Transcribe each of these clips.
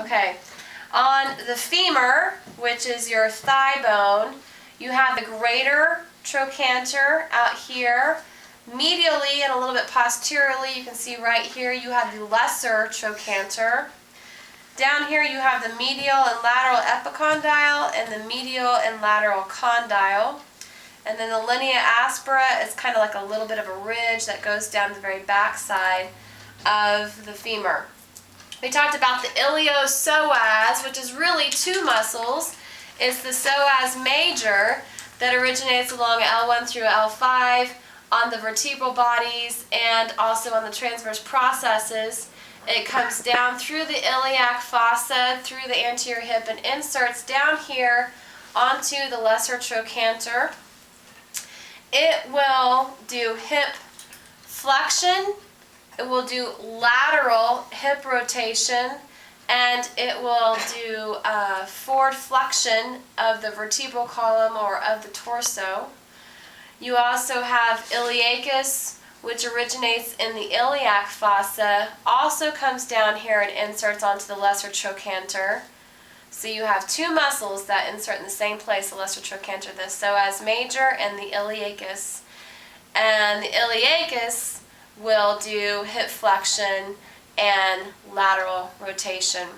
Okay, on the femur, which is your thigh bone, you have the greater trochanter out here. Medially and a little bit posteriorly, you can see right here, you have the lesser trochanter. Down here you have the medial and lateral epicondyle and the medial and lateral condyle. And then the linea aspera is kind of like a little bit of a ridge that goes down the very back side of the femur. We talked about the iliopsoas, which is really two muscles. It's the psoas major that originates along L1 through L5 on the vertebral bodies and also on the transverse processes. It comes down through the iliac fossa, through the anterior hip, and inserts down here onto the lesser trochanter. It will do hip flexion, it will do lateral hip rotation, and it will do forward flexion of the vertebral column or of the torso. You also have iliacus, which originates in the iliac fossa, also comes down here and inserts onto the lesser trochanter. So you have two muscles that insert in the same place, the lesser trochanter, the psoas major and the iliacus. And the iliacus will do hip flexion and lateral rotation.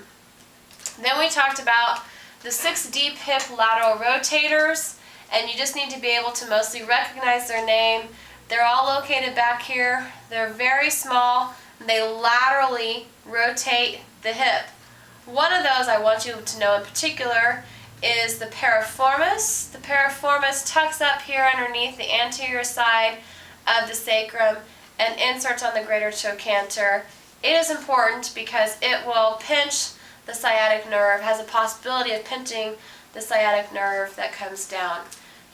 Then we talked about the 6 deep hip lateral rotators, and you just need to be able to mostly recognize their name. They're all located back here. They're very small. They laterally rotate the hip. One of those I want you to know in particular is the piriformis. The piriformis tucks up here underneath the anterior side of the sacrum and inserts on the greater trochanter. It is important because it will pinch the sciatic nerve, has a possibility of pinching the sciatic nerve that comes down.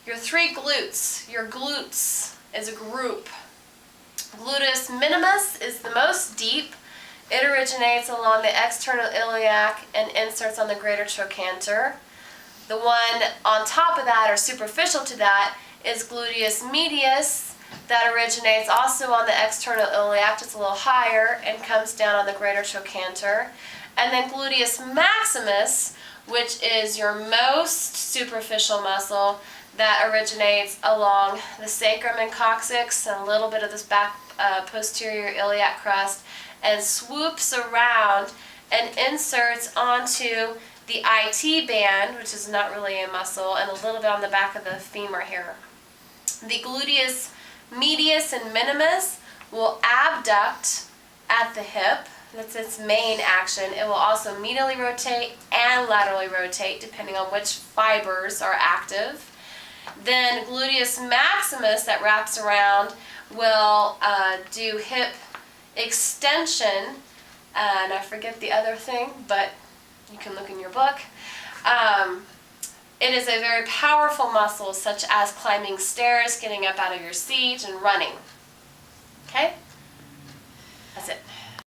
Your 3 glutes, your glutes is a group. Gluteus minimus is the most deep. It originates along the external iliac and inserts on the greater trochanter. The one on top of that, or superficial to that, is gluteus medius, that originates also on the external iliac, just a little higher, and comes down on the greater trochanter. And then gluteus maximus, which is your most superficial muscle, that originates along the sacrum and coccyx and a little bit of this back posterior iliac crust, and swoops around and inserts onto the IT band, which is not really a muscle, and a little bit on the back of the femur here. The gluteus medius and minimus will abduct at the hip. That's its main action. It will also medially rotate and laterally rotate depending on which fibers are active. Then gluteus maximus, that wraps around, will do hip extension, and I forget the other thing, but you can look in your book. It is a very powerful muscle, such as climbing stairs, getting up out of your seat, and running. Okay? That's it.